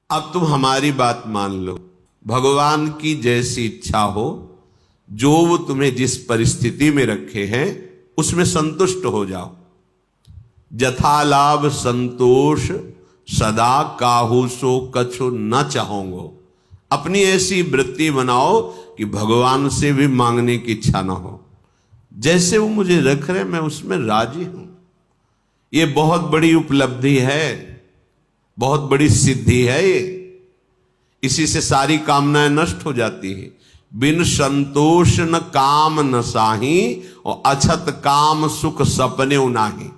अब तुम हमारी बात मान लो, भगवान की जैसी इच्छा हो, जो वो तुम्हें जिस परिस्थिति में रखे हैं उसमें संतुष्ट हो जाओ। जथा लाभ संतोष सदा काहू सो कछु न चाहोगे। अपनी ऐसी वृत्ति बनाओ कि भगवान से भी मांगने की इच्छा ना हो। जैसे वो मुझे रख रहे मैं उसमें राजी हूं। ये बहुत बड़ी उपलब्धि है, बहुत बड़ी सिद्धि है ये। इसी से सारी कामनाएं नष्ट हो जाती है। बिन संतोष न काम न साही और अछत काम सुख सपने नाही।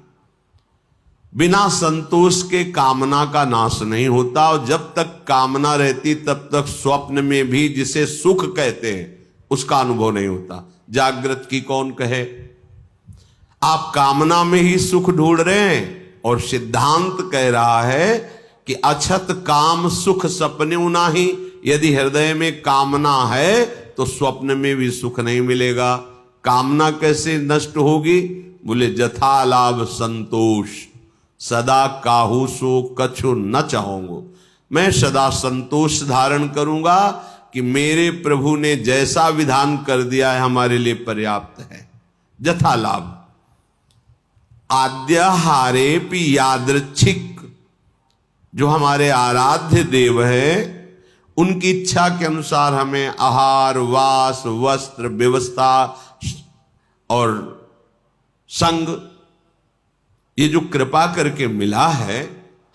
बिना संतोष के कामना का नाश नहीं होता, और जब तक कामना रहती तब तक स्वप्न में भी जिसे सुख कहते हैं उसका अनुभव नहीं होता। जागृत की कौन कहे। आप कामना में ही सुख ढूंढ रहे हैं, और सिद्धांत कह रहा है कि अछत काम सुख सपने नाही। यदि हृदय में कामना है तो स्वप्न में भी सुख नहीं मिलेगा। कामना कैसे नष्ट होगी? बोले जथा लाभ संतोष सदा काहू सो कछु न चाहोगे। मैं सदा संतोष धारण करूंगा कि मेरे प्रभु ने जैसा विधान कर दिया है हमारे लिए पर्याप्त है। जथा लाभ आद्यहारे पि यादृच्छिक, जो हमारे आराध्य देव है उनकी इच्छा के अनुसार हमें आहार वास वस्त्र व्यवस्था और संग, ये जो कृपा करके मिला है,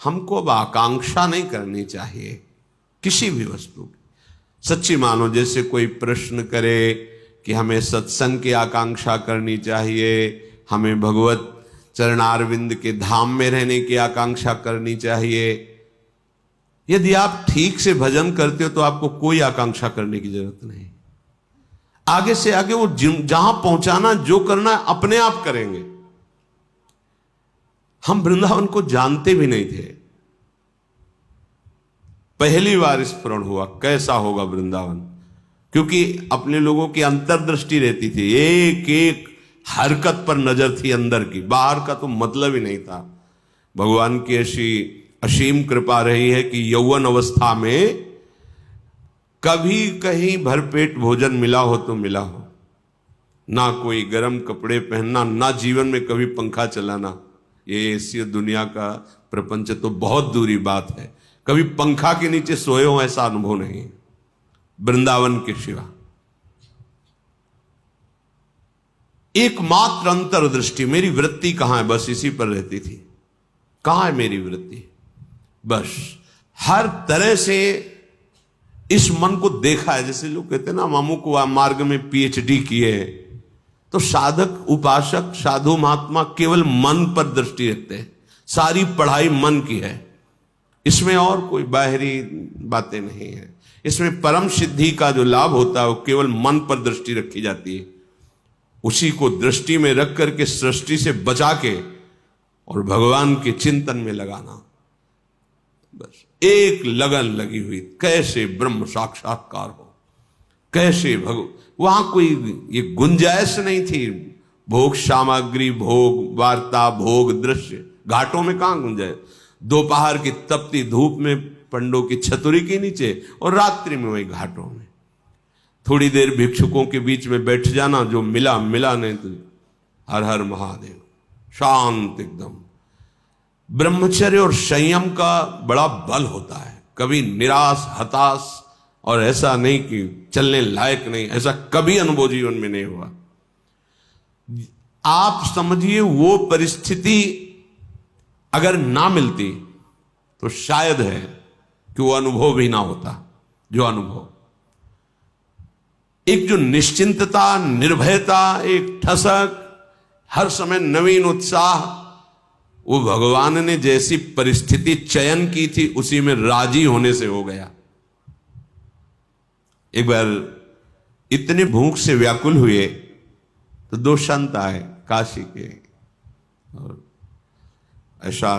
हमको अब आकांक्षा नहीं करनी चाहिए किसी भी वस्तु की। सच्ची मानो, जैसे कोई प्रश्न करे कि हमें सत्संग की आकांक्षा करनी चाहिए, हमें भगवत चरणारविंद के धाम में रहने की आकांक्षा करनी चाहिए। यदि आप ठीक से भजन करते हो तो आपको कोई आकांक्षा करने की जरूरत नहीं। आगे से आगे वो जहां पहुंचाना जो करना अपने आप करेंगे। हम वृंदावन को जानते भी नहीं थे, पहली बार स्मरण हुआ कैसा होगा वृंदावन, क्योंकि अपने लोगों की अंतर्दृष्टि रहती थी, एक एक हरकत पर नजर थी अंदर की, बाहर का तो मतलब ही नहीं था। भगवान की ऐसी असीम कृपा रही है कि यौवन अवस्था में कभी कहीं भरपेट भोजन मिला हो तो मिला हो, ना कोई गर्म कपड़े पहनना, ना जीवन में कभी पंखा चलाना। ये ऐसी दुनिया का प्रपंच तो बहुत दूरी बात है, कभी पंखा के नीचे सोए हो ऐसा अनुभव नहीं वृंदावन के सिवा। एकमात्र अंतर्दृष्टि, मेरी वृत्ति कहां है, बस इसी पर रहती थी। कहां है मेरी वृत्ति? बस हर तरह से इस मन को देखा है। जैसे लोग कहते हैं ना, मामू को मार्ग में पीएचडी किए हैं, तो साधक उपासक साधु महात्मा केवल मन पर दृष्टि रखते हैं। सारी पढ़ाई मन की है, इसमें और कोई बाहरी बातें नहीं है। इसमें परम सिद्धि का जो लाभ होता है वो केवल मन पर दृष्टि रखी जाती है। उसी को दृष्टि में रख करके सृष्टि से बचा के और भगवान के चिंतन में लगाना, बस एक लगन लगी हुई, कैसे ब्रह्म साक्षात्कार हो, कैसे वहां कोई ये गुंजाइश नहीं थी। भोग सामग्री, भोग वार्ता, भोग दृश्य, घाटों में कहां गुंजाइश? दोपहर की तपती धूप में पंडों की छतुरी के नीचे, और रात्रि में वही घाटों में थोड़ी देर भिक्षुकों के बीच में बैठ जाना, जो मिला मिला, नहीं तो हर हर महादेव, शांत एकदम। ब्रह्मचर्य और संयम का बड़ा बल होता है। कभी निराश हताश और ऐसा नहीं कि चलने लायक नहीं, ऐसा कभी अनुभव जीवन में नहीं हुआ। आप समझिए, वो परिस्थिति अगर ना मिलती तो शायद है कि वो अनुभव भी ना होता। जो अनुभव, एक जो निश्चिंतता, निर्भयता, एक ठसक, हर समय नवीन उत्साह, वो भगवान ने जैसी परिस्थिति चयन की थी उसी में राजी होने से हो गया। एक बार इतने भूख से व्याकुल हुए तो दो संत आए काशी के, और ऐसा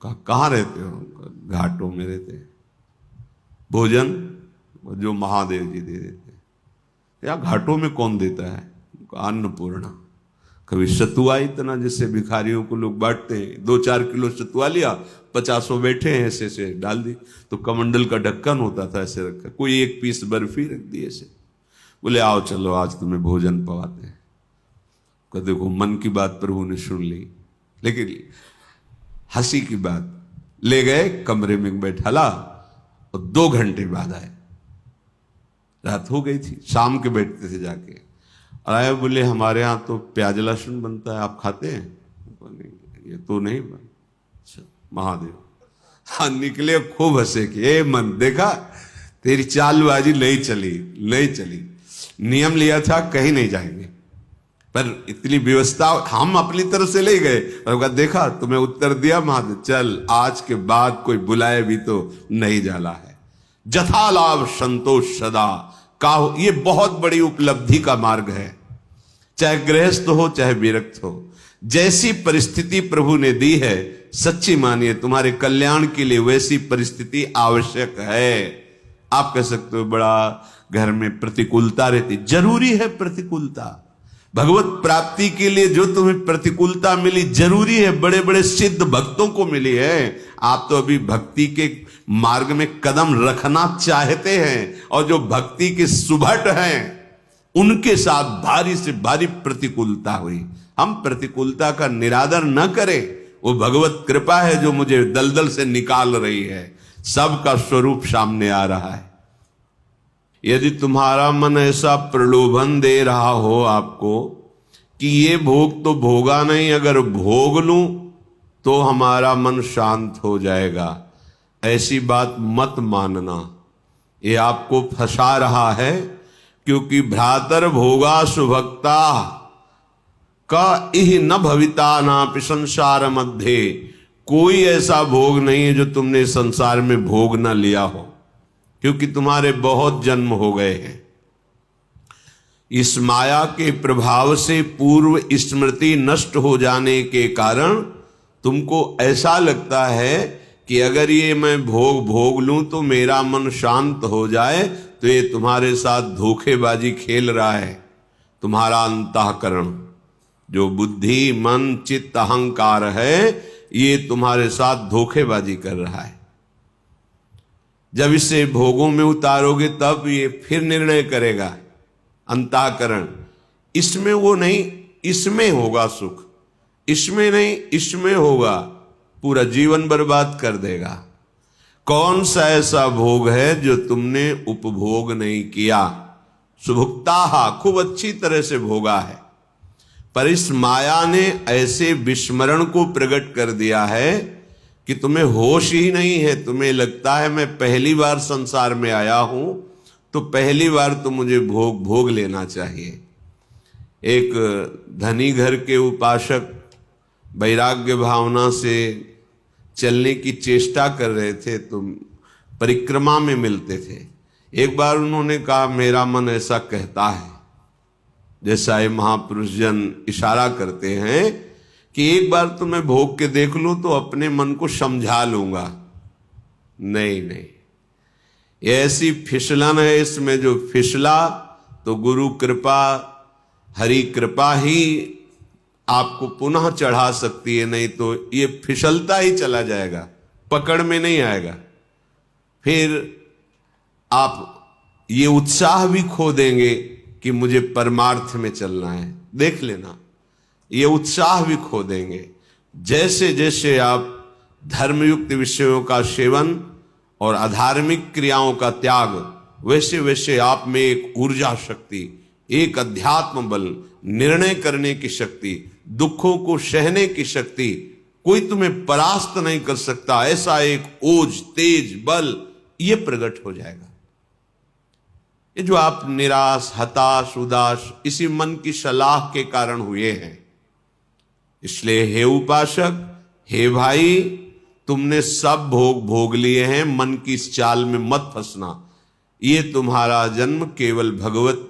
कहाँ रहते हो? घाटों में रहते। भोजन जो महादेव जी दे देते। या घाटों में कौन देता है? अन्नपूर्णा। कभी सतुआ, इतना जैसे भिखारियों को लोग बांटते हैं, 2-4 किलो सतुआ लिया, 50 बैठे हैं, ऐसे ऐसे डाल दी। तो कमंडल का ढक्कन होता था, ऐसे रखा, कोई एक पीस बर्फी रख दी ऐसे। बोले आओ चलो आज तुम्हें भोजन पवाते हैं। को देखो मन की बात प्रभु ने सुन ली, लेकिन हंसी की बात, ले गए कमरे में बैठाला और 2 घंटे बाद आए। रात हो गई थी, शाम के बैठते थे जाके, और आए बोले हमारे यहाँ तो प्याज लहसुन बनता है, आप खाते हैं? ये तो नहीं बन। महादेव हाँ निकले, खूब हंसे कि ए मन देखा तेरी चालबाजी नहीं चली, नहीं चली, नियम लिया था कहीं नहीं जाएंगे, पर इतनी व्यवस्था हम अपनी तरफ से ले गए, और देखा तुम्हें उत्तर दिया महादेव, चल आज के बाद कोई बुलाए भी तो नहीं जाला है। जथा लाभ संतोष सदा काहो, ये बहुत बड़ी उपलब्धि का मार्ग है। चाहे गृहस्थ हो चाहे विरक्त हो, जैसी परिस्थिति प्रभु ने दी है, सच्ची मानिए तुम्हारे कल्याण के लिए वैसी परिस्थिति आवश्यक है। आप कह सकते हो बड़ा घर में प्रतिकूलता रहती, जरूरी है प्रतिकूलता। भगवत प्राप्ति के लिए जो तुम्हें प्रतिकूलता मिली जरूरी है, बड़े बड़े सिद्ध भक्तों को मिली है। आप तो अभी भक्ति के मार्ग में कदम रखना चाहते हैं, और जो भक्ति के सुभट हैं उनके साथ भारी से भारी प्रतिकूलता हुई। हम प्रतिकूलता का निरादर न करें, वो भगवत कृपा है जो मुझे दलदल से निकाल रही है, सबका स्वरूप सामने आ रहा है। यदि तुम्हारा मन ऐसा प्रलोभन दे रहा हो आपको कि ये भोग तो भोगा नहीं, अगर भोग लूं तो हमारा मन शांत हो जाएगा, ऐसी बात मत मानना। ये आपको फंसा रहा है, क्योंकि भ्रातर भोगा सुभक्ता का इह न भविता नापि संसार मध्य, कोई ऐसा भोग नहीं है जो तुमने संसार में भोग न लिया हो, क्योंकि तुम्हारे बहुत जन्म हो गए हैं। इस माया के प्रभाव से पूर्व स्मृति नष्ट हो जाने के कारण तुमको ऐसा लगता है कि अगर ये मैं भोग लूं तो मेरा मन शांत हो जाए, तो ये तुम्हारे साथ धोखेबाजी खेल रहा है। तुम्हारा अंतःकरण जो बुद्धि मन चित्त अहंकार है, ये तुम्हारे साथ धोखेबाजी कर रहा है। जब इसे भोगों में उतारोगे तब ये फिर निर्णय करेगा अंतःकरण, इसमें वो नहीं, इसमें होगा सुख, इसमें नहीं इसमें होगा, पूरा जीवन बर्बाद कर देगा। कौन सा ऐसा भोग है जो तुमने उपभोग नहीं किया? सुभुक्ता खूब अच्छी तरह से भोगा है, पर इस माया ने ऐसे विस्मरण को प्रकट कर दिया है कि तुम्हें होश ही नहीं है। तुम्हें लगता है मैं पहली बार संसार में आया हूं, तो पहली बार तो मुझे भोग लेना चाहिए। एक धनी घर के उपासक वैराग्य भावना से चलने की चेष्टा कर रहे थे, तो परिक्रमा में मिलते थे। एक बार उन्होंने कहा मेरा मन ऐसा कहता है, जैसा ये महापुरुष जन इशारा करते हैं कि एक बार तो मैं भोग के देख लूं तो अपने मन को समझा लूंगा। नहीं नहीं, ये ऐसी फिसलन है, इसमें जो फिसला तो गुरु कृपा हरि कृपा ही आपको पुनः चढ़ा सकती है, नहीं तो ये फिसलता ही चला जाएगा, पकड़ में नहीं आएगा। फिर आप ये उत्साह भी खो देंगे कि मुझे परमार्थ में चलना है। देख लेना, ये उत्साह भी खो देंगे। जैसे जैसे आप धर्मयुक्त विषयों का सेवन और अधार्मिक क्रियाओं का त्याग, वैसे वैसे आप में एक ऊर्जा शक्ति, एक अध्यात्म बल, निर्णय करने की शक्ति, दुखों को सहने की शक्ति, कोई तुम्हें परास्त नहीं कर सकता, ऐसा एक ओज तेज बल ये प्रकट हो जाएगा। ये जो आप निराश हताश उदास इसी मन की सलाह के कारण हुए हैं। इसलिए हे उपासक, हे भाई, तुमने सब भोग लिए हैं, मन की इस चाल में मत फंसना। ये तुम्हारा जन्म केवल भगवत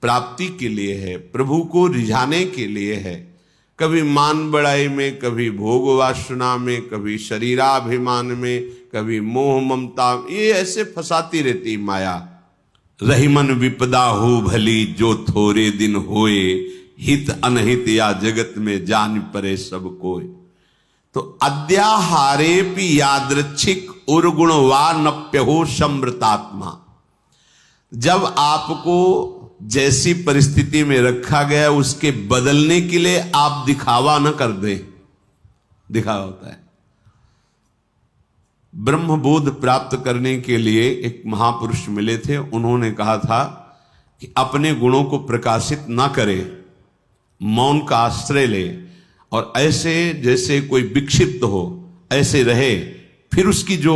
प्राप्ति के लिए है, प्रभु को रिझाने के लिए है। कभी मान बड़ाई में, कभी भोग वासना में, कभी शरीराभिमान में, कभी मोह ममता, ये ऐसे फंसाती रहती माया। रही मन विपदा हो भली, जो थोड़े दिन होए, हित अनहित या जगत में जान परे सब कोई। तो अद्याहारेपि यादृच्छिक उर्गुणवानप्यहो समृतात्मा। जब आपको जैसी परिस्थिति में रखा गया उसके बदलने के लिए आप दिखावा न कर दें, दिखावा होता है। ब्रह्मबोध प्राप्त करने के लिए एक महापुरुष मिले थे, उन्होंने कहा था कि अपने गुणों को प्रकाशित ना करे, मौन का आश्रय ले और ऐसे जैसे कोई विक्षिप्त हो ऐसे रहे, फिर उसकी जो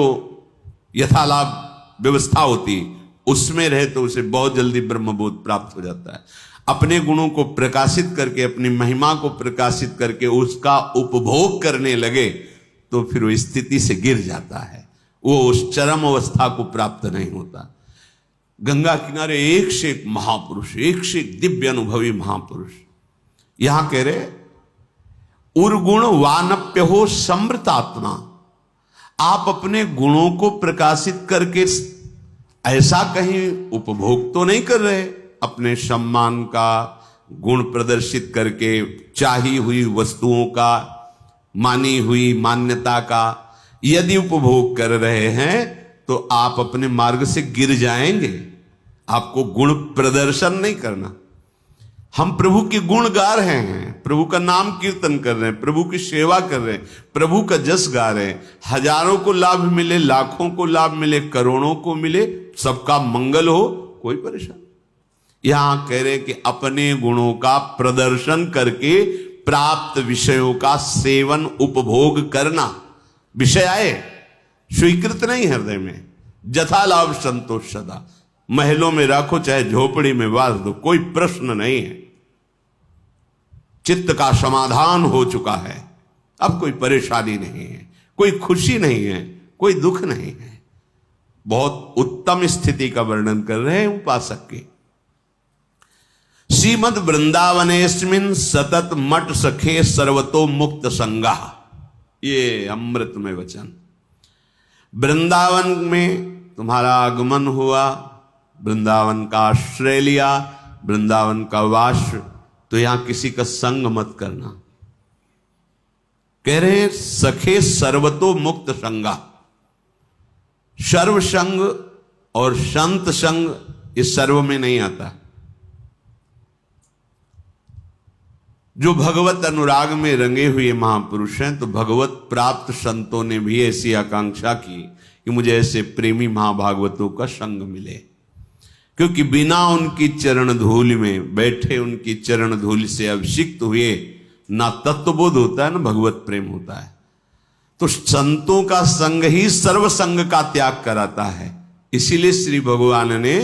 यथालाभ व्यवस्था होती उसमें रहे तो उसे बहुत जल्दी ब्रह्मबोध प्राप्त हो जाता है। अपने गुणों को प्रकाशित करके, अपनी महिमा को प्रकाशित करके उसका उपभोग करने लगे तो फिर वो स्थिति से गिर जाता है, वो उस चरम अवस्था को प्राप्त नहीं होता। गंगा किनारे एक से एक महापुरुष, एक से एक दिव्य अनुभवी महापुरुष, यहां कह रहे उर्गुण वानप्य हो समृतात्मा। आप अपने गुणों को प्रकाशित करके ऐसा कहीं उपभोग तो नहीं कर रहे, अपने सम्मान का गुण प्रदर्शित करके, चाही हुई वस्तुओं का, मानी हुई मान्यता का यदि उपभोग कर रहे हैं तो आप अपने मार्ग से गिर जाएंगे। आपको गुण प्रदर्शन नहीं करना। हम प्रभु के गुण गा रहे हैं, प्रभु का नाम कीर्तन कर रहे हैं, प्रभु की सेवा कर रहे हैं, प्रभु का जस गा रहे हैं। हजारों को लाभ मिले, लाखों को लाभ मिले, करोड़ों को मिले, सबका मंगल हो, कोई परेशान। यहां कह रहे कि अपने गुणों का प्रदर्शन करके प्राप्त विषयों का सेवन उपभोग करना, विषय आए स्वीकृत नहीं हृदय में, जथा लाभ संतोष सदा। महलों में राखो चाहे झोपड़ी में वास दो, कोई प्रश्न नहीं है, चित्त का समाधान हो चुका है, अब कोई परेशानी नहीं है, कोई खुशी नहीं है, कोई दुख नहीं है। बहुत उत्तम स्थिति का वर्णन कर रहे हैं उपासक के। श्रीमद वृंदावनेस्मिन सतत मठ सखे सर्वतो मुक्त संगा, ये अमृतमय वचन। वृंदावन में तुम्हारा आगमन हुआ, वृंदावन का आश्रय लिया, वृंदावन का वास, तो यहां किसी का संग मत करना। कह रहे सखे सर्वतो मुक्त संगा। सर्व संग और संत संग इस सर्व में नहीं आता। जो भगवत अनुराग में रंगे हुए महापुरुष हैं, तो भगवत प्राप्त संतों ने भी ऐसी आकांक्षा की कि मुझे ऐसे प्रेमी महाभागवतों का संग मिले, क्योंकि बिना उनकी चरण धूल में बैठे, उनकी चरण धूल से अभिषिक्त हुए ना तत्वबोध होता है ना भगवत प्रेम होता है। तो संतों का संग ही सर्व संग का त्याग कराता है। इसीलिए श्री भगवान ने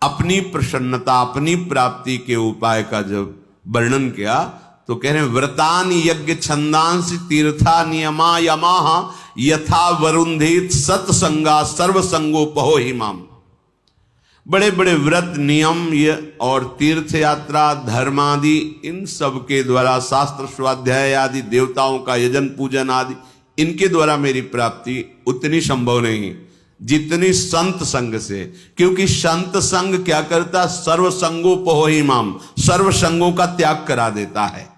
अपनी प्रसन्नता, अपनी प्राप्ति के उपाय का जब वर्णन किया तो कह रहे हैं व्रतानि यज्ञ छंदांसि तीर्था नियमा यमाह यथा वरुंधित सत्संगा सर्वसंगोपहो हिमाम। बड़े बड़े व्रत नियम और तीर्थ यात्रा धर्म आदि, इन सब के द्वारा शास्त्र स्वाध्याय आदि, देवताओं का यजन पूजन आदि, इनके द्वारा मेरी प्राप्ति उतनी संभव नहीं जितनी संत संग से। क्योंकि संत संग क्या करता, सर्व संगोपहो हिमाम, सर्व संगों का त्याग करा देता है।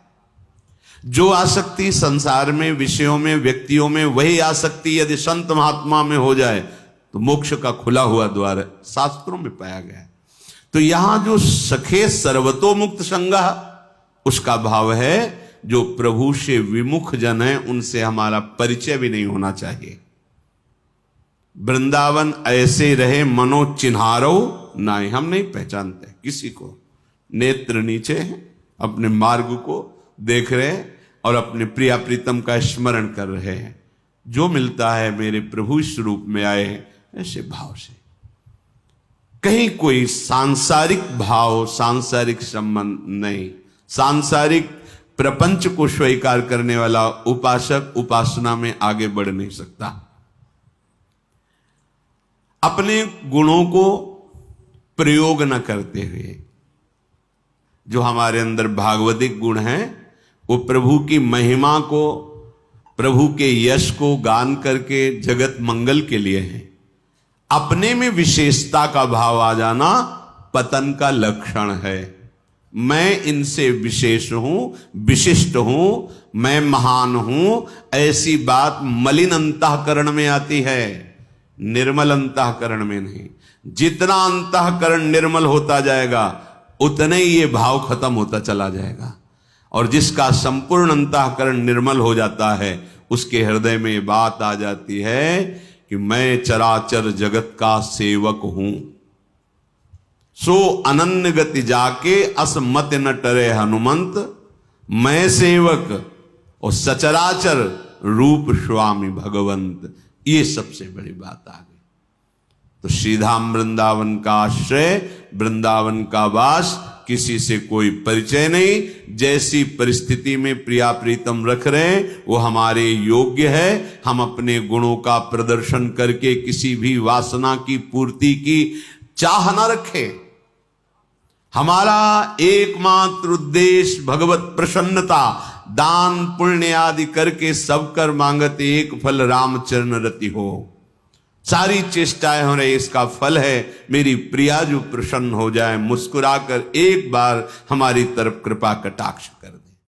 जो आसक्ति संसार में, विषयों में, व्यक्तियों में, वही आसक्ति यदि संत महात्मा में हो जाए तो मोक्ष का खुला हुआ द्वार शास्त्रों में पाया गया है। तो यहां जो सखे सर्वतो मुक्त संगा, उसका भाव है जो प्रभु से विमुख जन है उनसे हमारा परिचय भी नहीं होना चाहिए। वृंदावन ऐसे रहे मनो चिन्हारो नहीं, हम नहीं पहचानते किसी को, नेत्र नीचे हैं, अपने मार्ग को देख रहे हैं और अपने प्रिया प्रीतम का स्मरण कर रहे हैं। जो मिलता है मेरे प्रभु इस रूप में आए हैं, ऐसे भाव से। कहीं कोई सांसारिक भाव, सांसारिक संबंध नहीं। सांसारिक प्रपंच को स्वीकार करने वाला उपासक उपासना में आगे बढ़ नहीं सकता। अपने गुणों को प्रयोग न करते हुए, जो हमारे अंदर भागवतिक गुण हैं, वो प्रभु की महिमा को, प्रभु के यश को गान करके जगत मंगल के लिए है। अपने में विशेषता का भाव आ जाना पतन का लक्षण है। मैं इनसे विशेष हूं, विशिष्ट हूं, मैं महान हूं, ऐसी बात मलिन अंतःकरण में आती है, निर्मल अंतःकरण में नहीं। जितना अंतःकरण निर्मल होता जाएगा उतने ही ये भाव खत्म होता चला जाएगा। और जिसका संपूर्ण अंतःकरण निर्मल हो जाता है उसके हृदय में ये बात आ जाती है कि मैं चराचर जगत का सेवक हूं। सो अनन्य गति जाके असमत न टरे हनुमंत, मैं सेवक और सचराचर रूप स्वामी भगवंत। ये सबसे बड़ी बात आ गई। तो श्रीधाम वृंदावन का आश्रय, वृंदावन का वास, किसी से कोई परिचय नहीं। जैसी परिस्थिति में प्रिया प्रीतम रख रहे हैं वो हमारे योग्य है। हम अपने गुणों का प्रदर्शन करके किसी भी वासना की पूर्ति की चाह न रखें। हमारा एकमात्र उद्देश्य भगवत प्रसन्नता, दान पुण्य आदि करके सब कर मांगत एक फल रामचरण रति हो। सारी चेष्टाएं हो रही, इसका फल है मेरी प्रिया जो प्रसन्न हो जाए, मुस्कुराकर एक बार हमारी तरफ कृपा कटाक्ष कर दे।